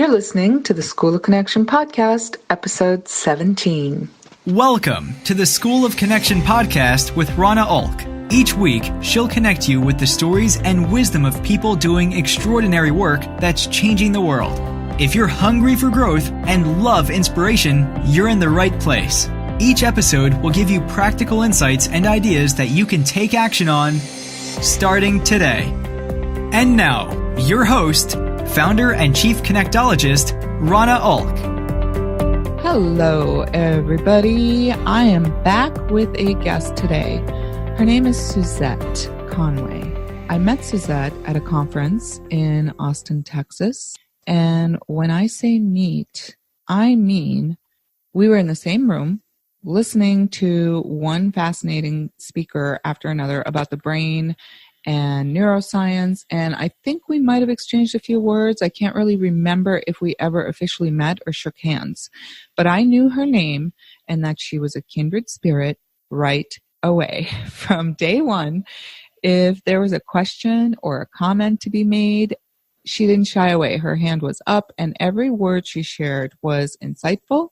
You're listening to the School of Connection podcast, episode 17. Welcome to the School of Connection podcast with Rana Ulk. Each week, she'll connect you with the stories and wisdom of people doing extraordinary work that's changing the world. If you're hungry for growth and love inspiration, you're in the right place. Each episode will give you practical insights and ideas that you can take action on starting today. And now, your host, founder and chief connectologist, Rana Ulk. Hello, everybody. I am back with a guest today. Her name is Suzette Conway. I met Suzette at a conference in Austin, Texas. And when I say meet, I mean we were in the same room listening to one fascinating speaker after another about the brain and neuroscience, and I think we might have exchanged a few words. I can't really remember if we ever officially met or shook hands, but I knew her name and that she was a kindred spirit right away. From day one, if there was a question or a comment to be made, she didn't shy away. Her hand was up, and every word she shared was insightful.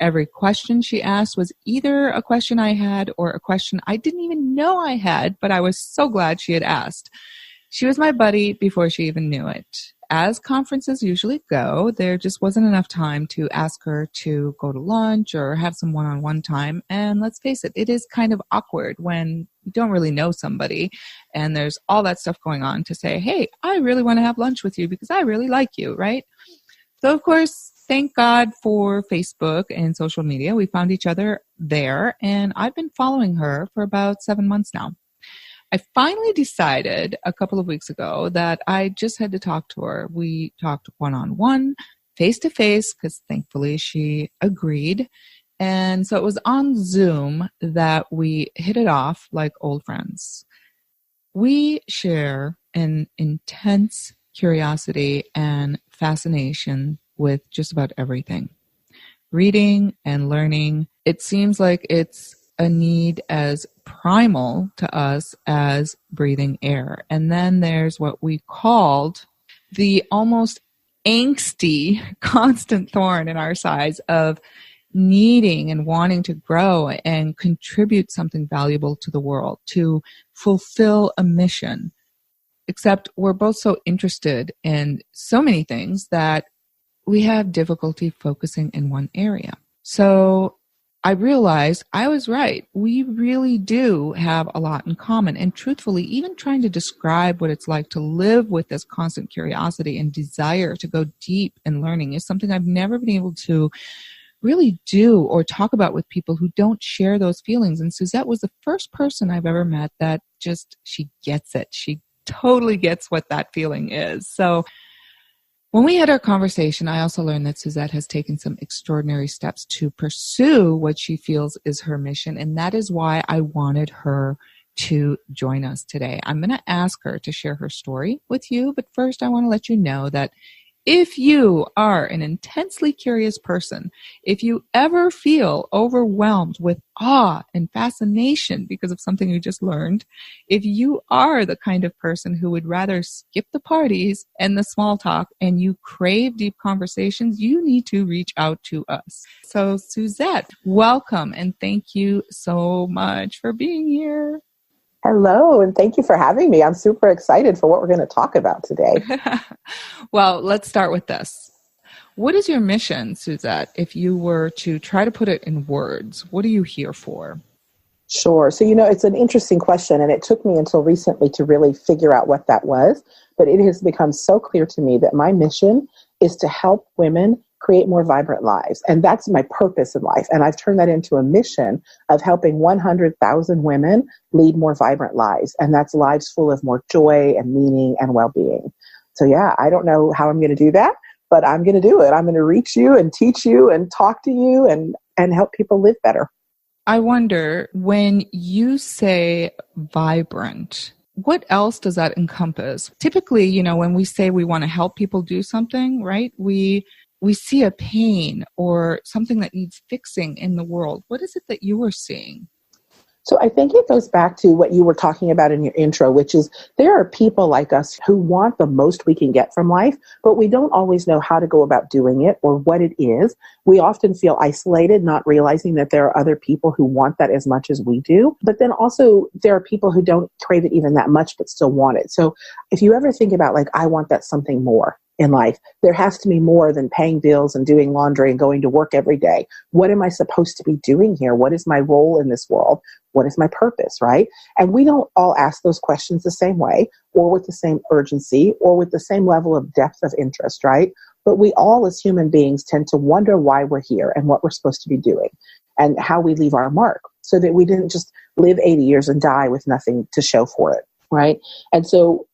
Every question she asked was either a question I had or a question I didn't even know I had, but I was so glad she had asked. She was my buddy before she even knew it. As conferences usually go, there just wasn't enough time to ask her to go to lunch or have some one-on-one time. And let's face it, it is kind of awkward when you don't really know somebody and there's all that stuff going on to say, hey, I really want to have lunch with you because I really like you, right? So, of course, thank God for Facebook and social media. We found each other there, and I've been following her for about 7 months now. I finally decided a couple of weeks ago that I just had to talk to her. We talked one-on-one, face-to-face, because thankfully she agreed. And so it was on Zoom that we hit it off like old friends. We share an intense curiosity and fascination with just about everything. Reading and learning, it seems like it's a need as primal to us as breathing air. And then there's what we called the almost angsty constant thorn in our sides of needing and wanting to grow and contribute something valuable to the world, to fulfill a mission. Except we're both so interested in so many things that we have difficulty focusing in one area. So I realized I was right. We really do have a lot in common. And truthfully, even trying to describe what it's like to live with this constant curiosity and desire to go deep in learning is something I've never been able to really do or talk about with people who don't share those feelings. And Suzette was the first person I've ever met that just, she gets it. She totally gets what that feeling is. So when we had our conversation, I also learned that Suzette has taken some extraordinary steps to pursue what she feels is her mission, and that is why I wanted her to join us today. I'm going to ask her to share her story with you, but first I want to let you know that if you are an intensely curious person, if you ever feel overwhelmed with awe and fascination because of something you just learned, if you are the kind of person who would rather skip the parties and the small talk and you crave deep conversations, you need to reach out to us. So Suzette, welcome and thank you so much for being here. Hello, and thank you for having me. I'm super excited for what we're going to talk about today. Well, let's start with this. What is your mission, Suzette, if you were to try to put it in words? What are you here for? Sure. So, it's an interesting question, and it took me until recently to really figure out what that was. But it has become so clear to me that my mission is to help women create more vibrant lives. And that's my purpose in life. And I've turned that into a mission of helping 100,000 women lead more vibrant lives. And that's lives full of more joy and meaning and well-being. So yeah, I don't know how I'm going to do that, but I'm going to do it. I'm going to reach you and teach you and talk to you and help people live better. I wonder, when you say vibrant, what else does that encompass? Typically, when we say we want to help people do something, right? We see a pain or something that needs fixing in the world. What is it that you are seeing? So I think it goes back to what you were talking about in your intro, which is there are people like us who want the most we can get from life, but we don't always know how to go about doing it or what it is. We often feel isolated, not realizing that there are other people who want that as much as we do. But then also there are people who don't crave it even that much, but still want it. So if you ever think about like, I want that something more in life, there has to be more than paying bills and doing laundry and going to work every day. What am I supposed to be doing here? What is my role in this world? What is my purpose, right? And we don't all ask those questions the same way or with the same urgency or with the same level of depth of interest, right? But we all as human beings tend to wonder why we're here and what we're supposed to be doing and how we leave our mark so that we didn't just live 80 years and die with nothing to show for it, right? And so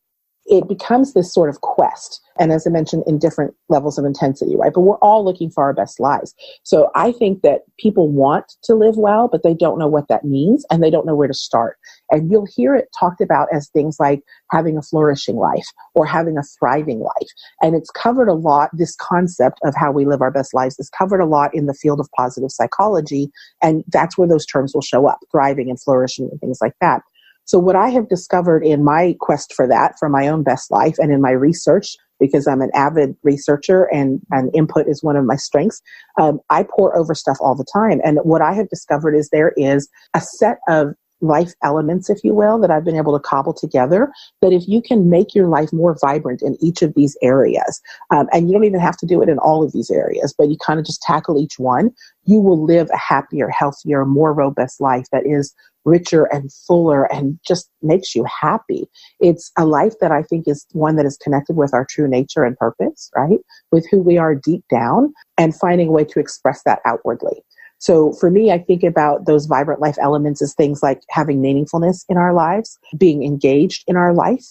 it becomes this sort of quest. And as I mentioned, in different levels of intensity, right? But we're all looking for our best lives. So I think that people want to live well, but they don't know what that means and they don't know where to start. And you'll hear it talked about as things like having a flourishing life or having a thriving life. And it's covered a lot, this concept of how we live our best lives is covered a lot in the field of positive psychology. And that's where those terms will show up, thriving and flourishing and things like that. So what I have discovered in my quest for that, for my own best life and in my research, because I'm an avid researcher and input is one of my strengths, I pore over stuff all the time. And what I have discovered is there is a set of life elements, if you will, that I've been able to cobble together, that if you can make your life more vibrant in each of these areas, and you don't even have to do it in all of these areas, but you kind of just tackle each one, you will live a happier, healthier, more robust life that is richer and fuller and just makes you happy. It's a life that I think is one that is connected with our true nature and purpose, right? With who we are deep down and finding a way to express that outwardly. So for me, I think about those vibrant life elements as things like having meaningfulness in our lives, being engaged in our life,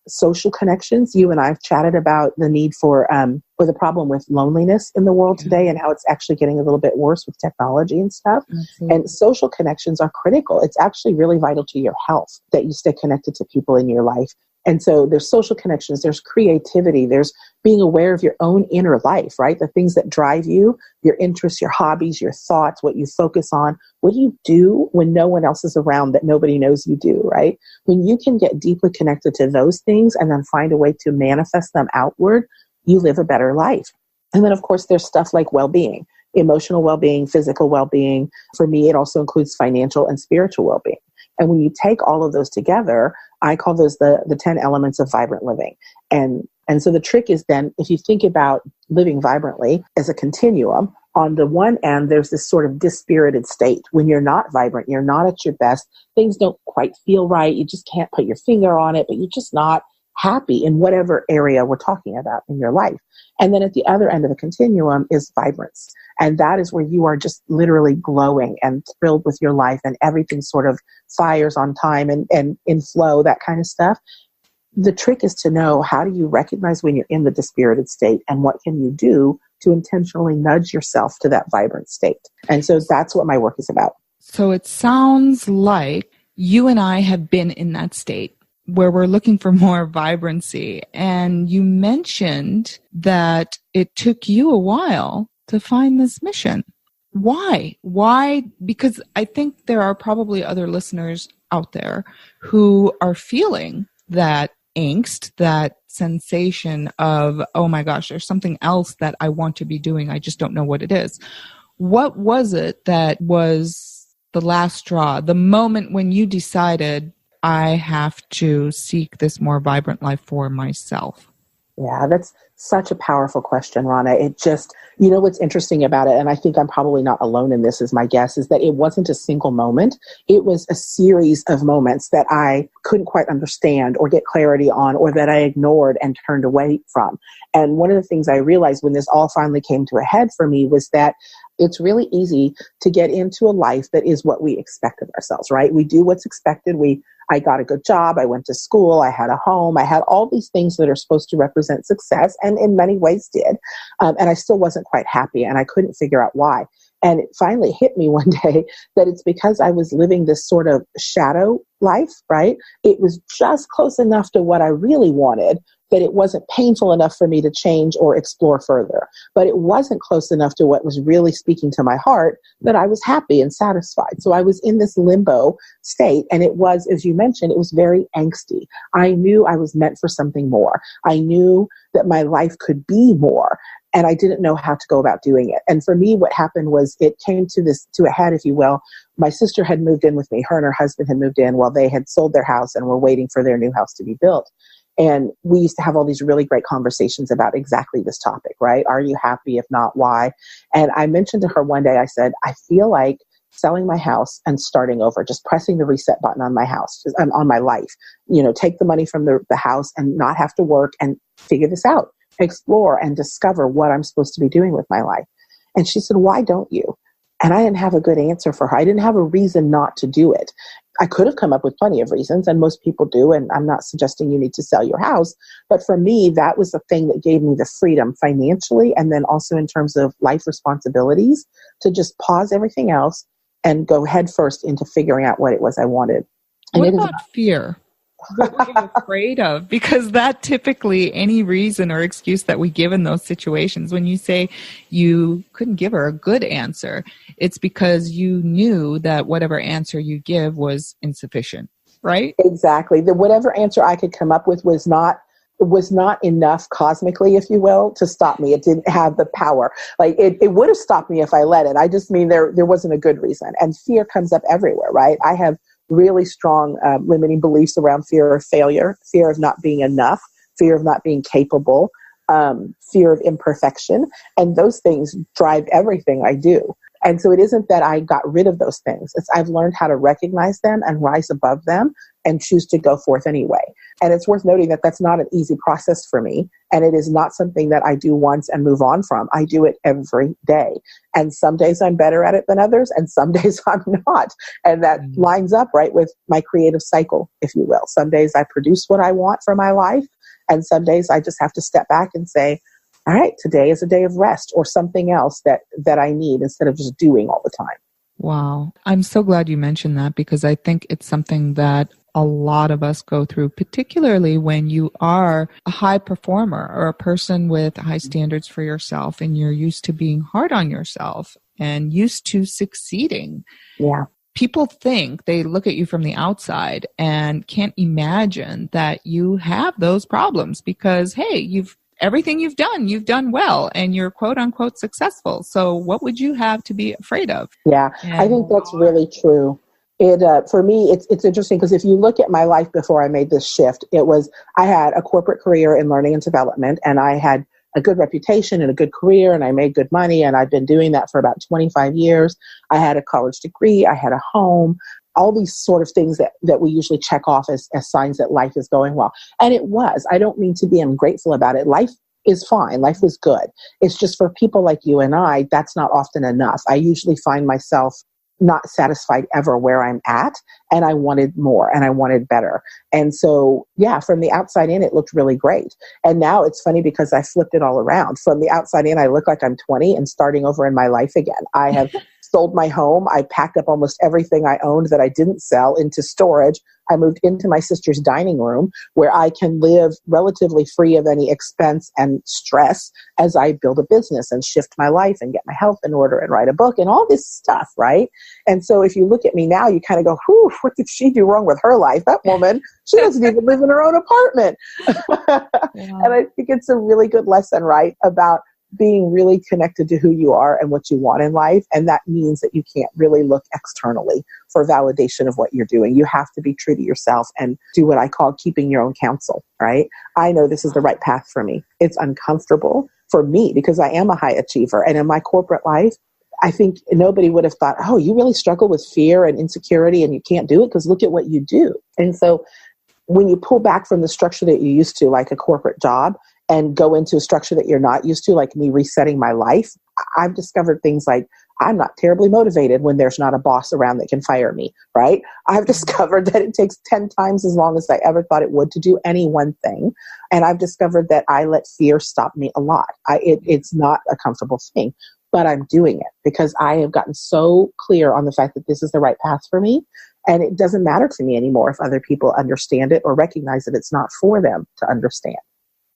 social connections. You and I have chatted about the need for, or the problem with loneliness in the world today and how it's actually getting a little bit worse with technology and stuff. Absolutely. And social connections are critical. It's actually really vital to your health that you stay connected to people in your life. And so there's social connections, there's creativity, there's being aware of your own inner life, right? The things that drive you, your interests, your hobbies, your thoughts, what you focus on, what do you do when no one else is around that nobody knows you do, right? When you can get deeply connected to those things and then find a way to manifest them outward, you live a better life. And then, of course, there's stuff like well-being, emotional well-being, physical well-being. For me, it also includes financial and spiritual well-being. And when you take all of those together, I call those the 10 elements of vibrant living. And so the trick is then, if you think about living vibrantly as a continuum, on the one end, there's this sort of dispirited state. When you're not vibrant, you're not at your best, things don't quite feel right, you just can't put your finger on it, but you're just not happy in whatever area we're talking about in your life. And then at the other end of the continuum is vibrance. And that is where you are just literally glowing and thrilled with your life and everything sort of fires on time and in flow, that kind of stuff. The trick is to know, how do you recognize when you're in the dispirited state and what can you do to intentionally nudge yourself to that vibrant state? And so that's what my work is about. So it sounds like you and I have been in that state where we're looking for more vibrancy. And you mentioned that it took you a while to find this mission. Why? Why? Because I think there are probably other listeners out there who are feeling that angst, that sensation of, oh my gosh, there's something else that I want to be doing. I just don't know what it is. What was it that was the last straw, the moment when you decided, I have to seek this more vibrant life for myself? Yeah, that's such a powerful question, Rana. It just, you know, what's interesting about it, and I think I'm probably not alone in this, is my guess, is that it wasn't a single moment. It was a series of moments that I couldn't quite understand or get clarity on, or that I ignored and turned away from. And one of the things I realized when this all finally came to a head for me was that it's really easy to get into a life that is what we expect of ourselves, right? We do what's expected. I got a good job. I went to school. I had a home. I had all these things that are supposed to represent success, and in many ways did. And I still wasn't quite happy, and I couldn't figure out why. And it finally hit me one day that it's because I was living this sort of shadow life, right? It was just close enough to what I really wanted, but it wasn't painful enough for me to change or explore further. But it wasn't close enough to what was really speaking to my heart that I was happy and satisfied. So I was in this limbo state, and it was, as you mentioned, it was very angsty. I knew I was meant for something more. I knew that my life could be more, and I didn't know how to go about doing it. And for me, what happened was it came to a head, if you will. My sister had moved in with me. Her and her husband had moved in while they had sold their house and were waiting for their new house to be built. And we used to have all these really great conversations about exactly this topic, right? Are you happy? If not, why? And I mentioned to her one day, I said, I feel like selling my house and starting over, just pressing the reset button on my house, on my life, take the money from the house and not have to work and figure this out, explore and discover what I'm supposed to be doing with my life. And she said, why don't you? And I didn't have a good answer for her. I didn't have a reason not to do it. I could have come up with plenty of reasons, and most people do, and I'm not suggesting you need to sell your house. But for me, that was the thing that gave me the freedom financially, and then also in terms of life responsibilities, to just pause everything else and go headfirst into figuring out what it was I wanted. And what about fear? What were you afraid of? Because that typically, any reason or excuse that we give in those situations, when you say you couldn't give her a good answer, it's because you knew that whatever answer you give was insufficient, right? Exactly. Whatever answer I could come up with was not enough cosmically, if you will, to stop me. It didn't have the power. Like it would have stopped me if I let it. I just mean there wasn't a good reason. And fear comes up everywhere, right? I have really strong limiting beliefs around fear of failure, fear of not being enough, fear of not being capable, fear of imperfection. And those things drive everything I do. And so it isn't that I got rid of those things. It's I've learned how to recognize them and rise above them and choose to go forth anyway. And it's worth noting that that's not an easy process for me. And it is not something that I do once and move on from. I do it every day. And some days I'm better at it than others, and some days I'm not. And that lines up right with my creative cycle, if you will. Some days I produce what I want for my life. And some days I just have to step back and say, all right, today is a day of rest or something else that I need instead of just doing all the time. Wow. I'm so glad you mentioned that, because I think it's something that a lot of us go through, particularly when you are a high performer or a person with high standards for yourself and you're used to being hard on yourself and used to succeeding. Yeah. People think, they look at you from the outside and can't imagine that you have those problems because, hey, everything you've done well, and you're quote unquote successful. So what would you have to be afraid of? Yeah, I think that's really true. For me, it's interesting because if you look at my life before I made this shift, I had a corporate career in learning and development, and I had a good reputation and a good career, and I made good money, and I've been doing that for about 25 years. I had a college degree, I had a home, all these sort of things that we usually check off as signs that life is going well. And it was. I don't mean to be ungrateful about it. Life is fine. Life was good. It's just for people like you and I, that's not often enough. I usually find myself not satisfied ever where I'm at, and I wanted more and I wanted better. And so, yeah, from the outside in, it looked really great. And now it's funny because I flipped it all around. From the outside in, I look like I'm 20 and starting over in my life again. I have sold my home. I packed up almost everything I owned that I didn't sell into storage. I moved into my sister's dining room where I can live relatively free of any expense and stress as I build a business and shift my life and get my health in order and write a book and all this stuff, right? And so if you look at me now, you kind of go, whew, what did she do wrong with her life? That woman, she doesn't even live in her own apartment. Yeah. And I think it's a really good lesson, right, about being really connected to who you are and what you want in life. And that means that you can't really look externally for validation of what you're doing. You have to be true to yourself and do what I call keeping your own counsel, right? I know this is the right path for me. It's uncomfortable for me because I am a high achiever. And in my corporate life, I think nobody would have thought, oh, you really struggle with fear and insecurity and you can't do it because look at what you do. And so when you pull back from the structure that you're used to, like a corporate job, and go into a structure that you're not used to, like me resetting my life, I've discovered things like I'm not terribly motivated when there's not a boss around that can fire me, right? I've discovered that it takes 10 times as long as I ever thought it would to do any one thing. And I've discovered that I let fear stop me a lot. It's not a comfortable thing, but I'm doing it because I have gotten so clear on the fact that this is the right path for me. And it doesn't matter to me anymore if other people understand it or recognize that it's not for them to understand.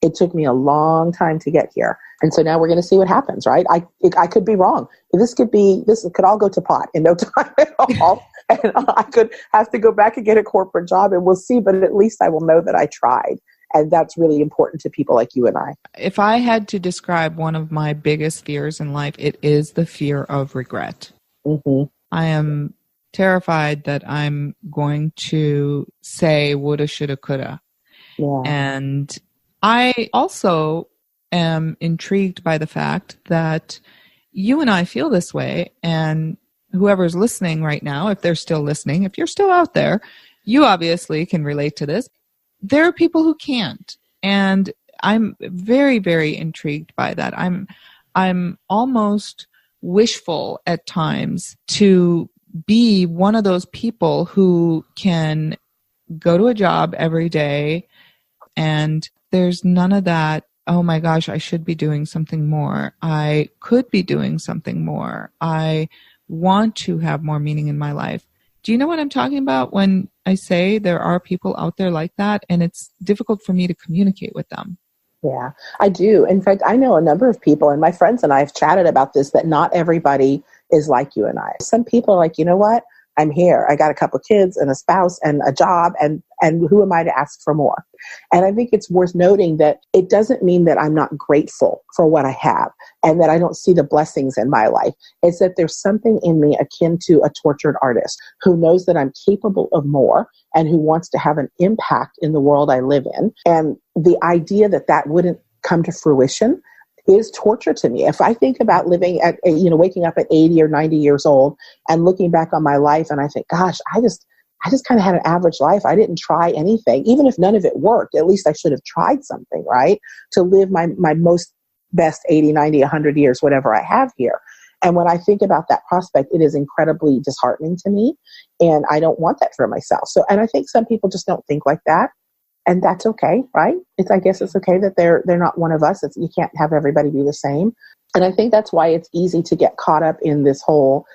It took me a long time to get here. And so now we're going to see what happens, right? I could be wrong. This could all go to pot in no time at all. And I could have to go back and get a corporate job, and we'll see. But at least I will know that I tried. And that's really important to people like you and I. If I had to describe one of my biggest fears in life, it is the fear of regret. Mm-hmm. I am terrified that I'm going to say woulda, shoulda, coulda. Yeah. And I also am intrigued by the fact that you and I feel this way, and whoever's listening right now, if they're still listening, if you're still out there, you obviously can relate to this. There are people who can't, and I'm very, very intrigued by that. I'm almost wishful at times to be one of those people who can go to a job every day and there's none of that, oh my gosh, I should be doing something more. I could be doing something more. I want to have more meaning in my life. Do you know what I'm talking about when I say there are people out there like that, and it's difficult for me to communicate with them? Yeah, I do. In fact, I know a number of people, and my friends and I have chatted about this, that not everybody is like you and I. Some people are like, you know what? I'm here. I got a couple of kids and a spouse and a job, and who am I to ask for more? And I think it's worth noting that it doesn't mean that I'm not grateful for what I have and that I don't see the blessings in my life. It's that there's something in me akin to a tortured artist who knows that I'm capable of more and who wants to have an impact in the world I live in. And the idea that that wouldn't come to fruition is torture to me. If I think about living at, waking up at 80 or 90 years old and looking back on my life and I think, gosh, I just kind of had an average life. I didn't try anything. Even if none of it worked, at least I should have tried something, right? To live my most best 80, 90, 100 years, whatever I have here. And when I think about that prospect, it is incredibly disheartening to me. And I don't want that for myself. So, and I think some people just don't think like that. And that's okay, right? I guess it's okay that they're not one of us. You can't have everybody be the same. And I think that's why it's easy to get caught up in this whole,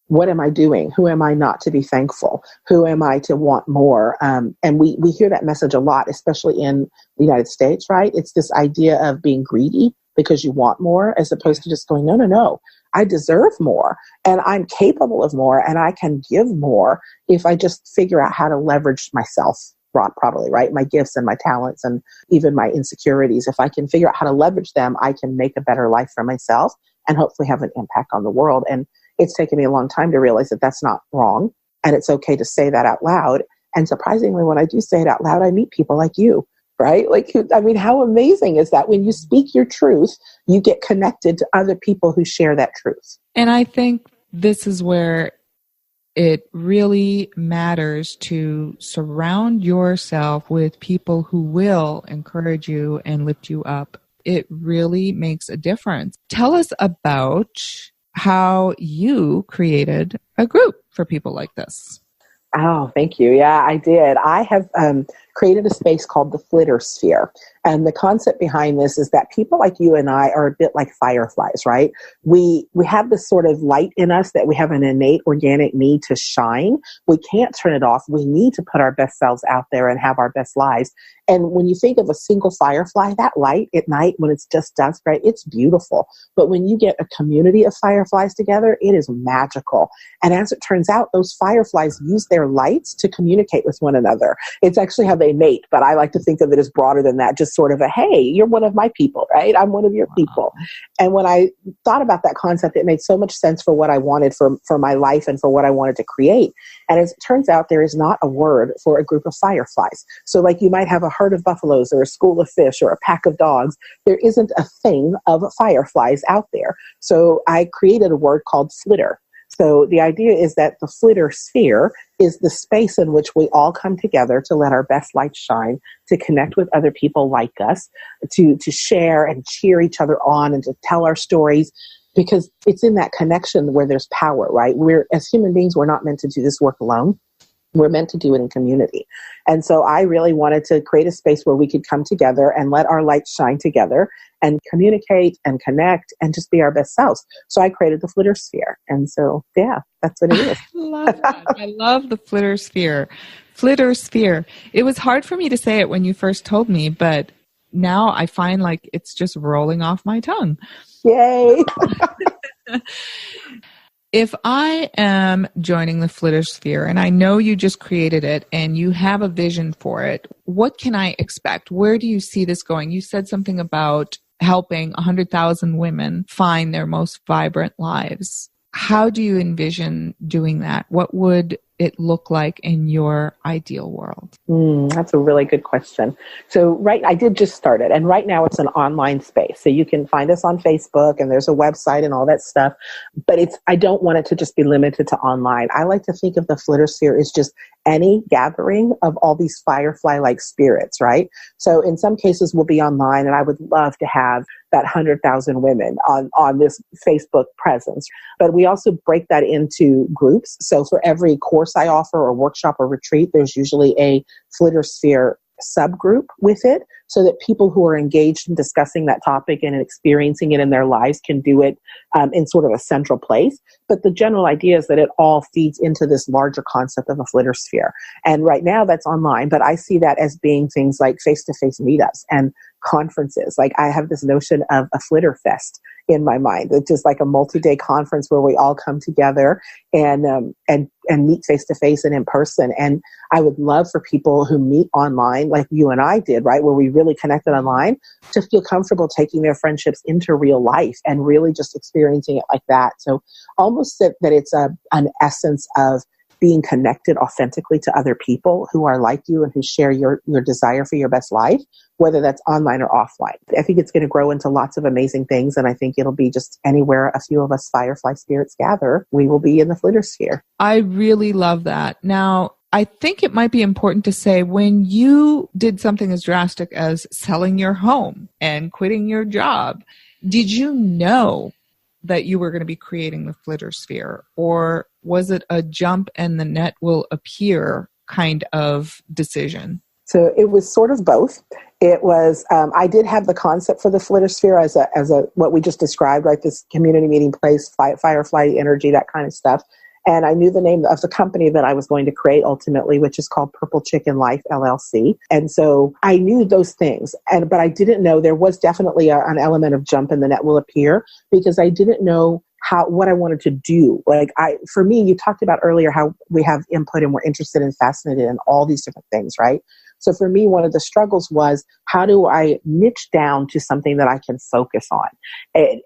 what am I doing? Who am I not to be thankful? Who am I to want more? And we hear that message a lot, especially in the United States, right? It's this idea of being greedy because you want more, as opposed to just going, no, I deserve more and I'm capable of more and I can give more if I just figure out how to leverage myself properly, right? My gifts and my talents and even my insecurities. If I can figure out how to leverage them, I can make a better life for myself and hopefully have an impact on the world. And it's taken me a long time to realize that that's not wrong. And it's okay to say that out loud. And surprisingly, when I do say it out loud, I meet people like you, right? Like, I mean, how amazing is that? When you speak your truth, you get connected to other people who share that truth. And I think this is where it really matters to surround yourself with people who will encourage you and lift you up. It really makes a difference. Tell us about how you created a group for people like this. Oh, thank you. Yeah, I did. I have created a space called the Flittersphere. And the concept behind this is that people like you and I are a bit like fireflies, right? We have this sort of light in us that we have an innate organic need to shine. We can't turn it off. We need to put our best selves out there and have our best lives. And when you think of a single firefly, that light at night when it's just dusk, right, it's beautiful. But when you get a community of fireflies together, it is magical. And as it turns out, those fireflies use their lights to communicate with one another. It's actually how they mate, but I like to think of it as broader than that, just sort of a, hey, you're one of my people, right? I'm one of your people. And when I thought about that concept, it made so much sense for what I wanted for my life and for what I wanted to create. And as it turns out, there is not a word for a group of fireflies. So like you might have a herd of buffaloes or a school of fish or a pack of dogs. There isn't a thing of fireflies out there. So I created a word called flitter. So the idea is that the Flittersphere is the space in which we all come together to let our best light shine, to connect with other people like us, to share and cheer each other on and to tell our stories, because it's in that connection where there's power, right? As human beings, we're not meant to do this work alone. We're meant to do it in community. And so I really wanted to create a space where we could come together and let our light shine together and communicate and connect and just be our best selves. So I created the Flittersphere. And so, yeah, that's what it is. I love that. I love the Flittersphere. Flittersphere. It was hard for me to say it when you first told me, but now I find like it's just rolling off my tongue. Yay. If I am joining the Flittersphere, and I know you just created it and you have a vision for it, what can I expect? Where do you see this going? You said something about helping 100,000 women find their most vibrant lives. How do you envision doing that? What would it look like in your ideal world? That's a really good question. So I did just start it, and right now it's an online space. So you can find us on Facebook, and there's a website and all that stuff. But I don't want it to just be limited to online. I like to think of the Flittersphere as just any gathering of all these firefly-like spirits, right? So in some cases we'll be online, and I would love to have that 100,000 women on this Facebook presence. But we also break that into groups. So for every course I offer or workshop or retreat, there's usually a Flittersphere subgroup with it, so that people who are engaged in discussing that topic and experiencing it in their lives can do it in sort of a central place. But the general idea is that it all feeds into this larger concept of a Flittersphere. And right now that's online, but I see that as being things like face-to-face meetups and conferences. Like I have this notion of a Flitterfest in my mind. It's just like a multi-day conference where we all come together and meet face-to-face and in person. And I would love for people who meet online, like you and I did, right, where we really connected online, to feel comfortable taking their friendships into real life and really just experiencing it like that. So almost that it's an essence of being connected authentically to other people who are like you and who share your desire for your best life, whether that's online or offline. I think it's going to grow into lots of amazing things, and I think it'll be just anywhere a few of us firefly spirits gather, we will be in the Flittersphere. I really love that. Now, I think it might be important to say, when you did something as drastic as selling your home and quitting your job, did you know that you were going to be creating the Flittersphere, or was it a jump and the net will appear kind of decision? So it was sort of both. It was, I did have the concept for the Flittersphere as a what we just described, right? This community meeting place, firefly energy, that kind of stuff. And I knew the name of the company that I was going to create ultimately, which is called Purple Chicken Life, LLC. And so I knew those things, but I didn't know there was definitely an element of jump and the net will appear, because I didn't know what I wanted to do. For me, you talked about earlier how we have input and we're interested and fascinated in all these different things, right? So for me, one of the struggles was, how do I niche down to something that I can focus on?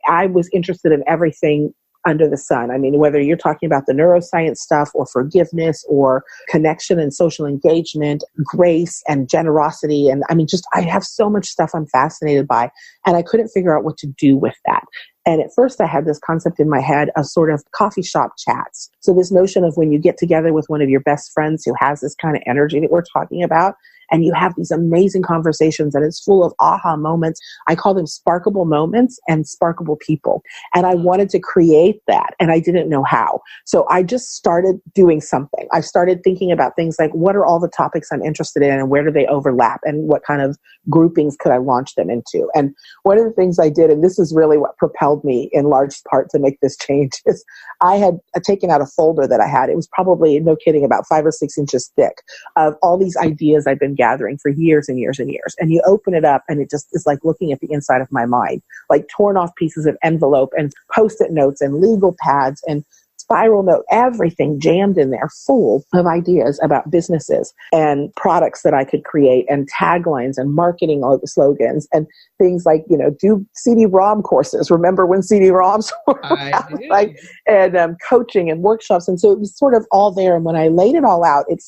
I was interested in everything under the sun. I mean, whether you're talking about the neuroscience stuff or forgiveness or connection and social engagement, grace and generosity. And I mean, I have so much stuff I'm fascinated by, and I couldn't figure out what to do with that. And at first I had this concept in my head of sort of coffee shop chats. So this notion of when you get together with one of your best friends who has this kind of energy that we're talking about, and you have these amazing conversations, and it's full of aha moments. I call them sparkable moments and sparkable people. And I wanted to create that, and I didn't know how. So I just started doing something. I started thinking about things like, what are all the topics I'm interested in, and where do they overlap, and what kind of groupings could I launch them into? And one of the things I did, and this is really what propelled me in large part to make this change, is I had taken out a folder that I had. It was probably, no kidding, about 5 or 6 inches thick, of all these ideas I've been gathering for years and years and years. And you open it up, and it just is like looking at the inside of my mind, like torn off pieces of envelope and Post-it notes and legal pads and spiral note, everything jammed in there, full of ideas about businesses and products that I could create, and taglines and marketing slogans and things like, do CD-ROM courses. Remember when CD-ROMs were around, and coaching and workshops. And so it was sort of all there. And when I laid it all out, it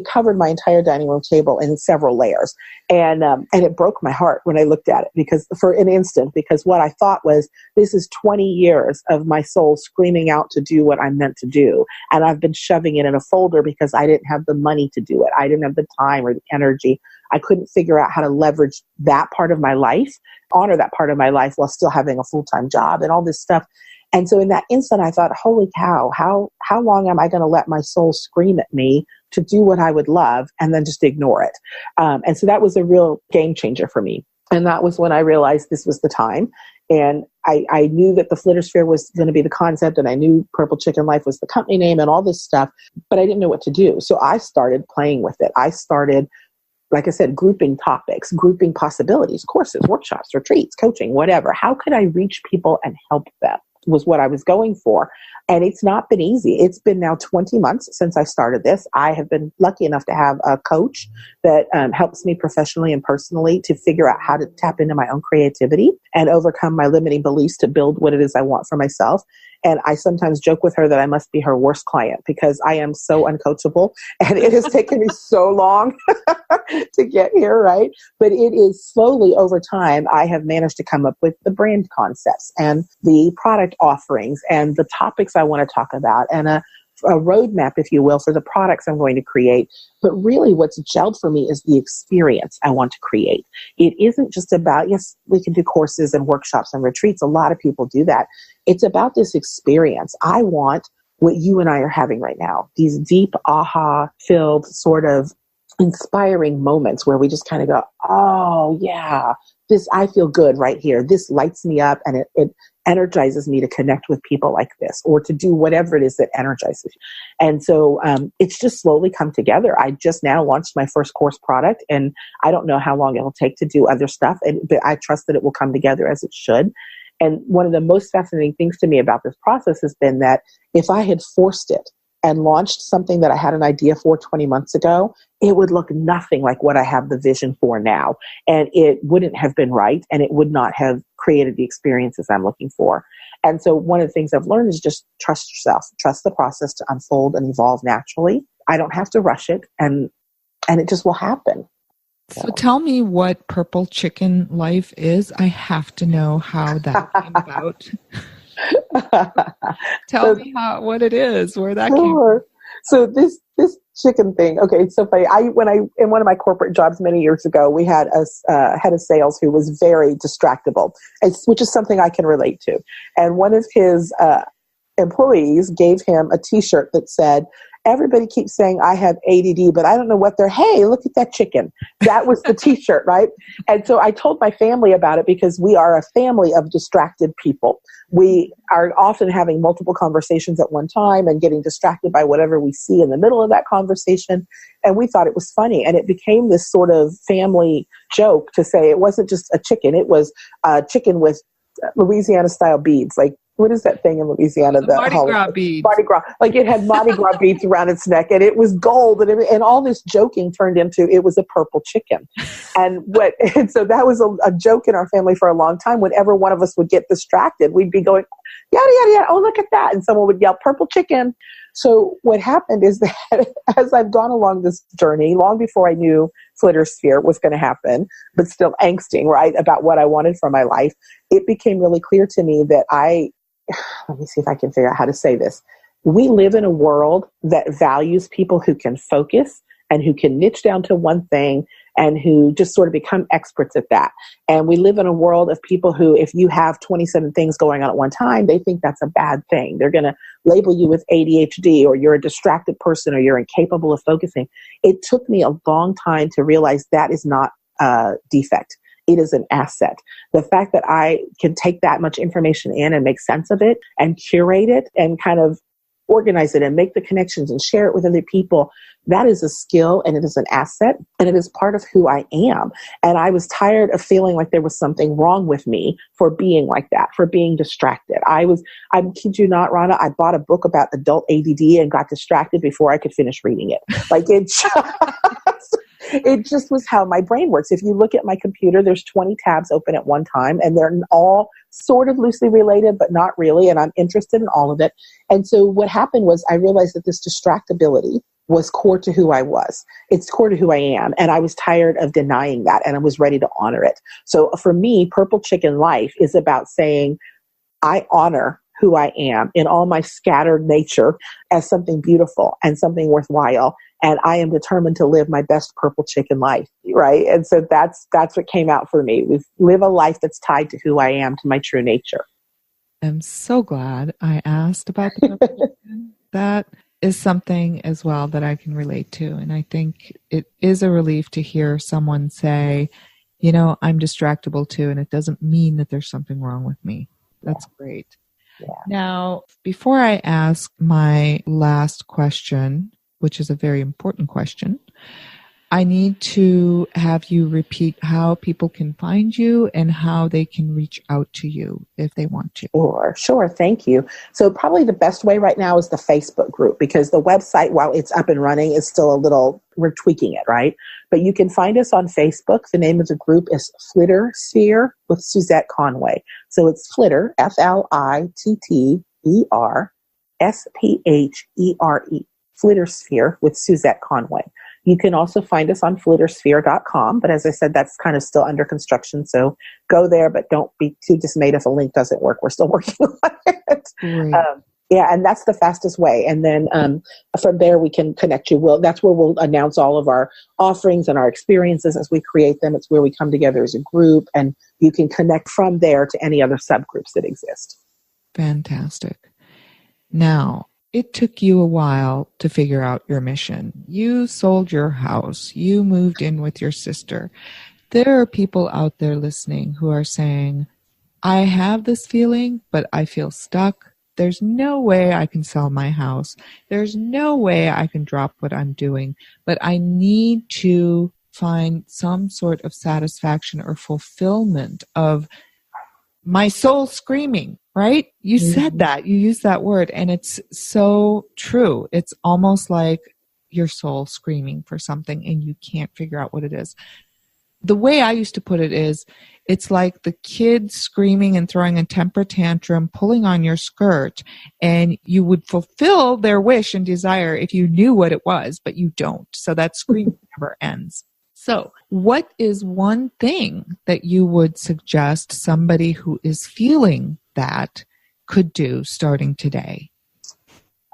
covered my entire dining room table in several layers. And it broke my heart when I looked at it, for an instant, because what I thought was, this is 20 years of my soul screaming out to do what I'm meant to do. And I've been shoving it in a folder because I didn't have the money to do it. I didn't have the time or the energy. I couldn't figure out how to leverage that part of my life, honor that part of my life while still having a full-time job and all this stuff. And so in that instant, I thought, holy cow, how long am I going to let my soul scream at me to do what I would love and then just ignore it? And so that was a real game changer for me. And that was when I realized this was the time. And I knew that the Flittersphere was going to be the concept, and I knew Purple Chicken Life was the company name and all this stuff, but I didn't know what to do. So I started playing with it. I started like I said, grouping topics, grouping possibilities, courses, workshops, retreats, coaching, whatever. How could I reach people and help them was what I was going for. And it's not been easy. It's been now 20 months since I started this. I have been lucky enough to have a coach that helps me professionally and personally to figure out how to tap into my own creativity and overcome my limiting beliefs to build what it is I want for myself. And I sometimes joke with her that I must be her worst client because I am so uncoachable and it has taken me so long to get here, right? But it is slowly over time, I have managed to come up with the brand concepts and the product offerings and the topics I want to talk about and a roadmap, if you will, for the products I'm going to create. But really what's gelled for me is the experience I want to create. It isn't just about, yes, we can do courses and workshops and retreats. A lot of people do that. It's about this experience. I want what you and I are having right now, these deep aha-filled sort of inspiring moments where we just kind of go, oh yeah, this, I feel good right here. This lights me up and it energizes me to connect with people like this or to do whatever it is that energizes you. And so it's just slowly come together. I just now launched my first course product and I don't know how long it'll take to do other stuff, but I trust that it will come together as it should. And one of the most fascinating things to me about this process has been that if I had forced it and launched something that I had an idea for 20 months ago, it would look nothing like what I have the vision for now. And it wouldn't have been right. And it would not have created the experiences I'm looking for. And so one of the things I've learned is just trust yourself, trust the process to unfold and evolve naturally. I don't have to rush it and it just will happen. So tell me what Purple Chicken Life is. I have to know how that came about. Tell me what it is, where that came from. So this chicken thing. Okay, it's so funny. When I in one of my corporate jobs many years ago, we had a head of sales who was very distractible, which is something I can relate to. And one of his employees gave him a T-shirt that said, "Everybody keeps saying I have ADD, but I don't know what they're, hey, look at that chicken." That was the T-shirt, right? And so I told my family about it because we are a family of distracted people. We are often having multiple conversations at one time and getting distracted by whatever we see in the middle of that conversation. And we thought it was funny. And it became this sort of family joke to say it wasn't just a chicken. It was a chicken with Louisiana-style beads, like, what is that thing in Louisiana? The Mardi Gras beads. Mardi Gras. Like it had Mardi Gras beads around its neck and it was gold and all this joking turned into it was a purple chicken. And so that was a joke in our family for a long time. Whenever one of us would get distracted, we'd be going, yada, yada, yada. Oh, look at that. And someone would yell, purple chicken. So what happened is that as I've gone along this journey, long before I knew Flittersphere was going to happen, but still angsting, right, about what I wanted for my life, it became really clear to me that let me see if I can figure out how to say this. We live in a world that values people who can focus and who can niche down to one thing and who just sort of become experts at that. And we live in a world of people who, if you have 27 things going on at one time, they think that's a bad thing. They're going to label you with ADHD or you're a distracted person or you're incapable of focusing. It took me a long time to realize that is not a defect. It is an asset. The fact that I can take that much information in and make sense of it and curate it and kind of organize it and make the connections and share it with other people, that is a skill and it is an asset and it is part of who I am. And I was tired of feeling like there was something wrong with me for being like that, for being distracted. I kid you not, Rana, I bought a book about adult ADD and got distracted before I could finish reading it. Like it just was how my brain works. If you look at my computer, there's 20 tabs open at one time and they're all sort of loosely related, but not really. And I'm interested in all of it. And so what happened was I realized that this distractibility was core to who I was. It's core to who I am. And I was tired of denying that and I was ready to honor it. So for me, Purple Chicken Life is about saying, I honor who I am in all my scattered nature as something beautiful and something worthwhile. And I am determined to live my best purple chicken life, right? And so that's what came out for me. We live a life that's tied to who I am, to my true nature. I'm so glad I asked about the purple chicken. That is something as well that I can relate to. And I think it is a relief to hear someone say, you know, I'm distractible too, and it doesn't mean that there's something wrong with me. That's great. Yeah. Now, before I ask my last question, which is a very important question, I need to have you repeat how people can find you and how they can reach out to you if they want to. Sure. Thank you. So probably the best way right now is the Facebook group, because the website, while it's up and running, is still we're tweaking it, right? But you can find us on Facebook. The name of the group is Flittersphere with Suzette Conway. So it's Flitter, FLITTERSPHERE, Flittersphere with Suzette Conway. You can also find us on flittersphere.com, but as I said, that's kind of still under construction, so go there, but don't be too dismayed if a link doesn't work. We're still working on it. Right. And that's the fastest way. And then from there, we can connect you. That's where we'll announce all of our offerings and our experiences as we create them. It's where we come together as a group, and you can connect from there to any other subgroups that exist. Fantastic. Now, it took you a while to figure out your mission. You sold your house. You moved in with your sister. There are people out there listening who are saying, I have this feeling, but I feel stuck. There's no way I can sell my house. There's no way I can drop what I'm doing, but I need to find some sort of satisfaction or fulfillment of my soul screaming, right? You said that, you used that word, and it's so true. It's almost like your soul screaming for something and you can't figure out what it is. The way I used to put it is, it's like the kid screaming and throwing a temper tantrum, pulling on your skirt, and you would fulfill their wish and desire if you knew what it was, but you don't. So that scream never ends. So what is one thing that you would suggest somebody who is feeling that could do starting today?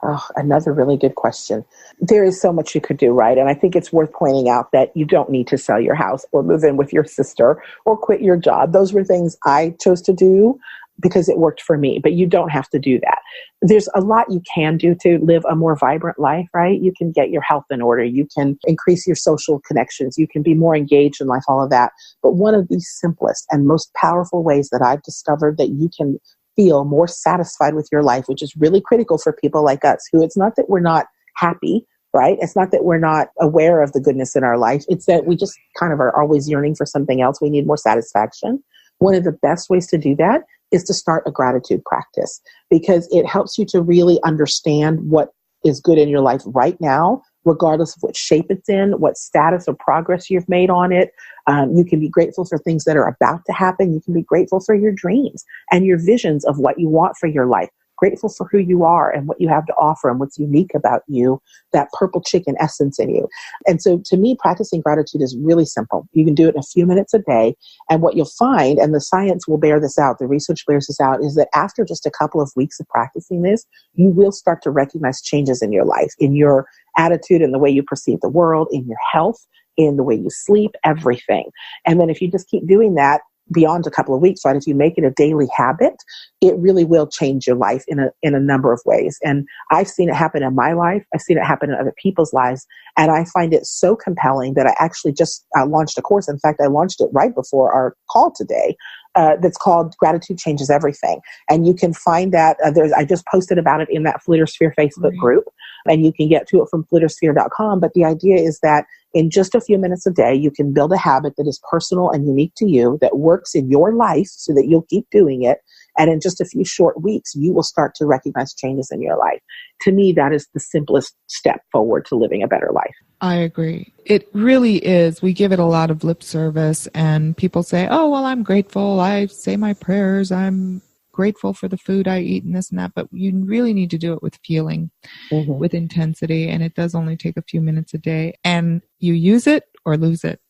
Oh, another really good question. There is so much you could do, right? And I think it's worth pointing out that you don't need to sell your house or move in with your sister or quit your job. Those were things I chose to do because it worked for me, but you don't have to do that. There's a lot you can do to live a more vibrant life, right? You can get your health in order. You can increase your social connections. You can be more engaged in life, all of that. But one of the simplest and most powerful ways that I've discovered that you can feel more satisfied with your life, which is really critical for people like us, who it's not that we're not happy, right? It's not that we're not aware of the goodness in our life. It's that we just kind of are always yearning for something else. We need more satisfaction. One of the best ways to do that is to start a gratitude practice, because it helps you to really understand what is good in your life right now, regardless of what shape it's in, what status or progress you've made on it. You can be grateful for things that are about to happen. You can be grateful for your dreams and your visions of what you want for your life. Grateful for who you are and what you have to offer and what's unique about you, that purple chicken essence in you. And so to me, practicing gratitude is really simple. You can do it in a few minutes a day. And what you'll find, and the science will bear this out, the research bears this out, is that after just a couple of weeks of practicing this, you will start to recognize changes in your life, in your attitude, in the way you perceive the world, in your health, in the way you sleep, everything. And then if you just keep doing that, beyond a couple of weeks, right? If you make it a daily habit, it really will change your life in a number of ways. And I've seen it happen in my life. I've seen it happen in other people's lives. And I find it so compelling that I actually just launched a course. In fact, I launched it right before our call today. That's called Gratitude Changes Everything. And you can find that I just posted about it in that Flittersphere Facebook group, and you can get to it from flittersphere.com. But the idea is that in just a few minutes a day, you can build a habit that is personal and unique to you, that works in your life so that you'll keep doing it. And in just a few short weeks, you will start to recognize changes in your life. To me, that is the simplest step forward to living a better life. I agree. It really is. We give it a lot of lip service, and people say, oh, well, I'm grateful. I say my prayers. I'm grateful for the food I eat and this and that. But you really need to do it with feeling, with intensity. And it does only take a few minutes a day. And you use it or lose it.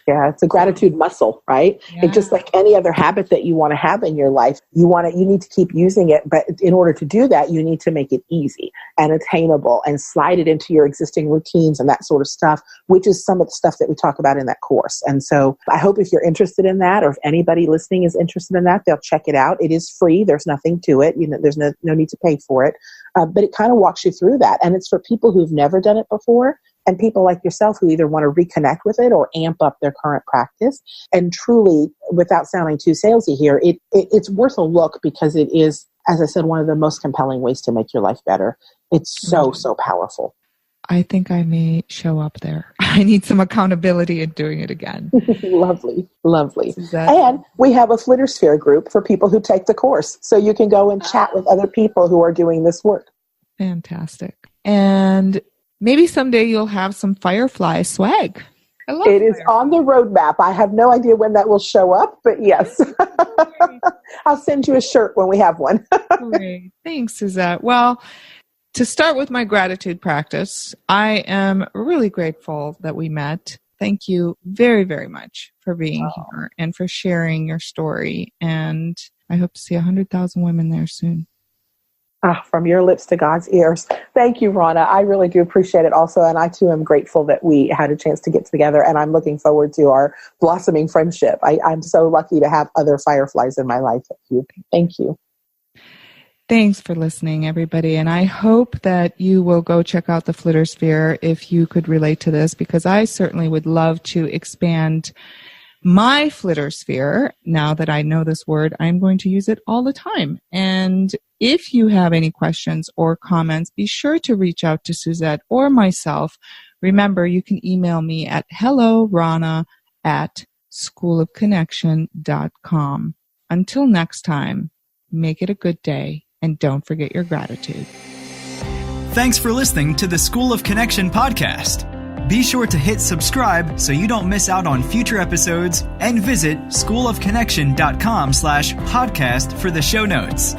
Yeah, it's a gratitude muscle, right? Yeah. It's just like any other habit that you want to have in your life. You need to keep using it, but in order to do that, you need to make it easy and attainable and slide it into your existing routines and that sort of stuff, which is some of the stuff that we talk about in that course. And so I hope if you're interested in that, or if anybody listening is interested in that, they'll check it out. It is free. There's nothing to it. There's no need to pay for it. But it kind of walks you through that. And it's for people who've never done it before, and people like yourself who either want to reconnect with it or amp up their current practice. And truly, without sounding too salesy here, it's worth a look, because it is, as I said, one of the most compelling ways to make your life better. It's so powerful. I think I may show up there. I need some accountability in doing it again. Lovely. And we have a Flittersphere group for people who take the course. So you can go and chat with other people who are doing this work. Fantastic. And maybe someday you'll have some Firefly swag. I love it. Is on the roadmap. I have no idea when that will show up, but yes. I'll send you a shirt when we have one. Great. Thanks, Suzette. Well, to start with my gratitude practice, I am really grateful that we met. Thank you very, very much for being here and for sharing your story. And I hope to see 100,000 women there soon. From your lips to God's ears. Thank you, Rana. I really do appreciate it also. And I, too, am grateful that we had a chance to get together. And I'm looking forward to our blossoming friendship. I'm so lucky to have other fireflies in my life. Thank you. Thanks for listening, everybody. And I hope that you will go check out the Flittersphere if you could relate to this, because I certainly would love to expand my Flittersphere. Now that I know this word, I'm going to use it all the time. And if you have any questions or comments, be sure to reach out to Suzette or myself. Remember, you can email me at hellorana@schoolofconnection.com. Until next time, make it a good day. And don't forget your gratitude. Thanks for listening to the School of Connection podcast. Be sure to hit subscribe so you don't miss out on future episodes, and visit schoolofconnection.com/podcast for the show notes.